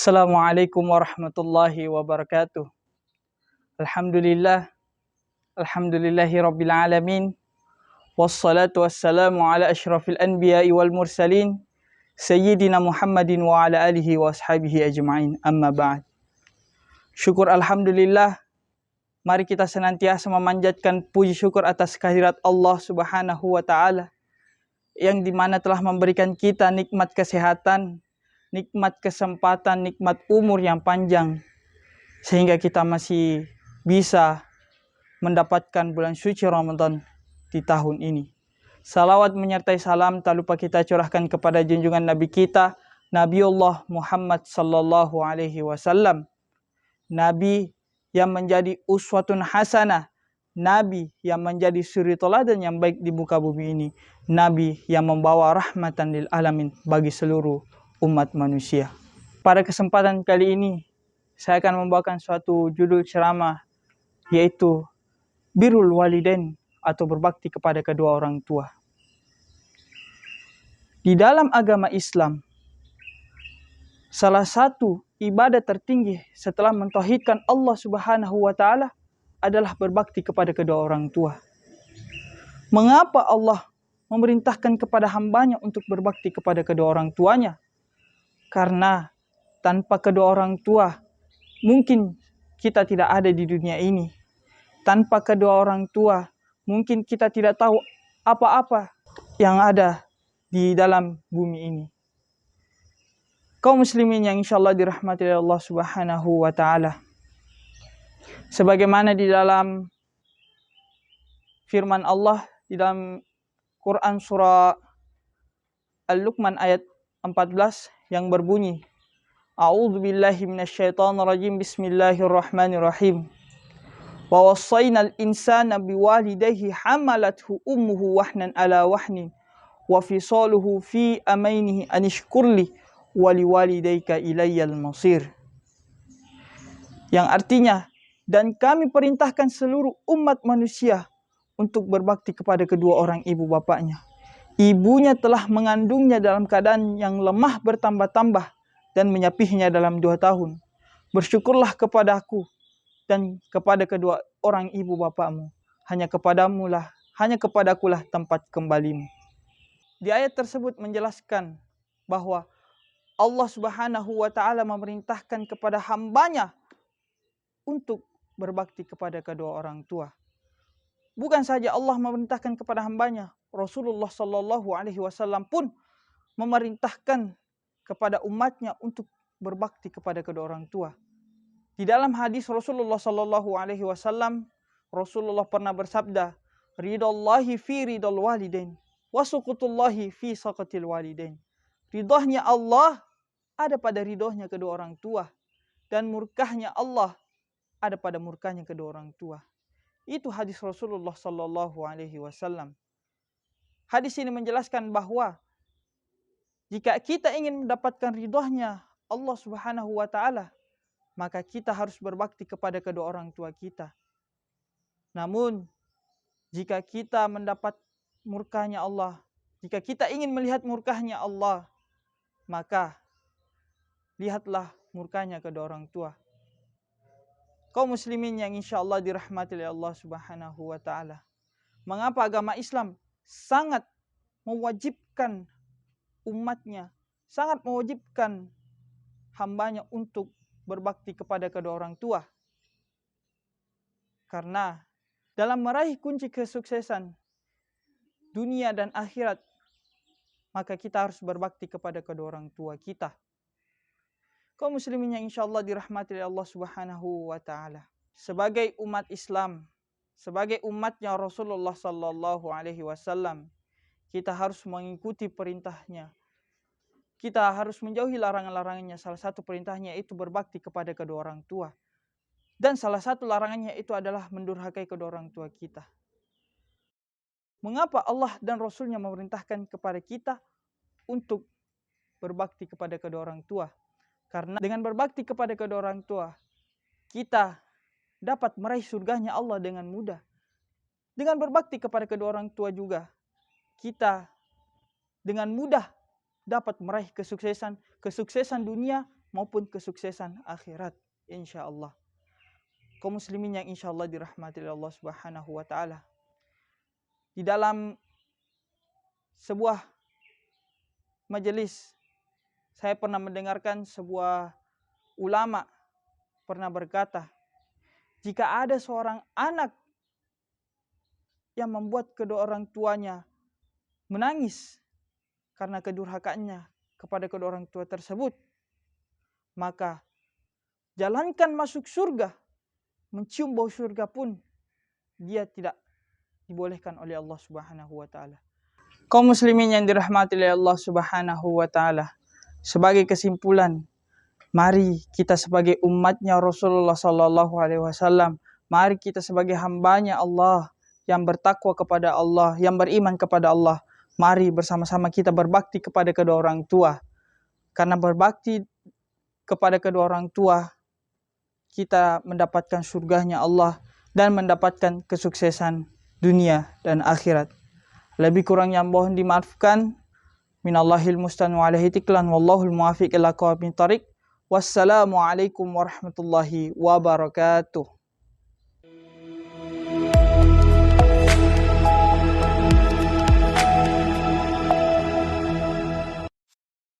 Assalamualaikum warahmatullahi wabarakatuh. Alhamdulillah, alhamdulillahi rabbil alamin. Wassalatu wassalamu ala asyrafil anbiya'i wal mursalin, Sayyidina Muhammadin wa ala alihi wa ashabihi ajma'in. Amma ba'd. Syukur alhamdulillah, mari kita senantiasa memanjatkan puji syukur atas kehadirat Allah Subhanahu wa taala yang dimana telah memberikan kita nikmat kesehatan, nikmat kesempatan, nikmat umur yang panjang, sehingga kita masih bisa mendapatkan bulan suci Ramadan di tahun ini. Salawat menyertai salam tak lupa kita curahkan kepada junjungan Nabi kita, Nabiullah Muhammad sallallahu alaihi wasallam. Nabi yang menjadi uswatun hasanah, Nabi yang menjadi suri teladan yang baik di muka bumi ini, Nabi yang membawa rahmatan lil alamin bagi seluruh umat manusia. Pada kesempatan kali ini saya akan membawakan suatu judul ceramah, yaitu Birrul Walidain atau berbakti kepada kedua orang tua. Di dalam agama Islam, salah satu ibadah tertinggi setelah mentauhidkan Allah Subhanahu wa taala adalah berbakti kepada kedua orang tua. Mengapa Allah memerintahkan kepada hambanya untuk berbakti kepada kedua orang tuanya? Karena tanpa kedua orang tua, mungkin kita tidak ada di dunia ini. Tanpa kedua orang tua, mungkin kita tidak tahu apa-apa yang ada di dalam bumi ini. Kaum muslimin yang insyaallah dirahmati oleh Allah Subhanahu wa taala. Sebagaimana di dalam firman Allah di dalam Quran surah Al-Luqman ayat 14 yang berbunyi, A'udzubillahi minasyaitonirrajim, bismillahirrahmanirrahim. Wa wassaynal insana biwalidayhi hamalathu ummuhu wahnan ala wahnin wa fisaluhu fi amainihi anishkurli wa liwalidayka ilayyal masir. Yang artinya, dan kami perintahkan seluruh umat manusia untuk berbakti kepada kedua orang ibu bapaknya. Ibunya telah mengandungnya dalam keadaan yang lemah bertambah-tambah dan menyapihnya dalam 2 tahun. Bersyukurlah kepadaku dan kepada kedua orang ibu bapakmu. Hanya kepadakulah tempat kembalimu. Di ayat tersebut menjelaskan bahwa Allah Subhanahu wa taala memerintahkan kepada hambanya untuk berbakti kepada kedua orang tua. Bukan saja Allah memerintahkan kepada hambanya, Rasulullah sallallahu alaihi wasallam pun memerintahkan kepada umatnya untuk berbakti kepada kedua orang tua. Di dalam hadis Rasulullah sallallahu alaihi wasallam, Rasulullah pernah bersabda, "Ridallahi fi ridal walidain, wa suqutullahi fi saqatil walidain." Ridhonya Allah ada pada ridhonya kedua orang tua, dan murkahnya Allah ada pada murkahnya kedua orang tua. Itu hadis Rasulullah sallallahu alaihi wasallam. Hadis ini menjelaskan bahwa jika kita ingin mendapatkan ridhonya Allah Subhanahu wa taala, maka kita harus berbakti kepada kedua orang tua kita. Namun, jika kita mendapat murkanya Allah, jika kita ingin melihat murkahnya Allah, maka lihatlah murkanya kedua orang tua. Kaum muslimin yang insyaallah dirahmati oleh Allah Subhanahu wa taala. Mengapa agama Islam sangat mewajibkan umatnya, sangat mewajibkan hambanya untuk berbakti kepada kedua orang tua? Karena dalam meraih kunci kesuksesan dunia dan akhirat, maka kita harus berbakti kepada kedua orang tua kita. Kaum muslimin yang insyaallah dirahmati oleh Allah Subhanahu wa taala. Sebagai umat Islam, sebagai umatnya Rasulullah sallallahu alaihi wasallam, kita harus mengikuti perintahnya. Kita harus menjauhi larangan-larangannya. Salah satu perintahnya itu berbakti kepada kedua orang tua. Dan salah satu larangannya itu adalah mendurhakai kedua orang tua kita. Mengapa Allah dan Rasulnya memerintahkan kepada kita untuk berbakti kepada kedua orang tua? Karena dengan berbakti kepada kedua orang tua, kita dapat meraih surganya Allah dengan mudah. Dengan berbakti kepada kedua orang tua juga, kita dengan mudah dapat meraih kesuksesan dunia maupun kesuksesan akhirat insyaallah. Kaum muslimin yang insyaallah dirahmati oleh Allah Subhanahu wa taala. Di dalam sebuah majelis saya pernah mendengarkan sebuah ulama pernah berkata, jika ada seorang anak yang membuat kedua orang tuanya menangis karena kedurhakaannya kepada kedua orang tua tersebut, maka jalankan masuk surga, mencium bau surga pun dia tidak dibolehkan oleh Allah Subhanahu wa taala. Kaum muslimin yang dirahmati oleh Allah Subhanahu wa taala, sebagai kesimpulan, mari kita sebagai umatnya Rasulullah sallallahu alaihi wasallam, mari kita sebagai hambanya Allah yang bertakwa kepada Allah, yang beriman kepada Allah, mari bersama-sama kita berbakti kepada kedua orang tua. Karena berbakti kepada kedua orang tua, kita mendapatkan surganya Allah dan mendapatkan kesuksesan dunia dan akhirat. Lebih kurang yang mohon dimaafkan. Minallahil mustan wa alaihi tiklan wallahul muwafiq ila aqwamit thariq. Wassalamualaikum warahmatullahi wabarakatuh.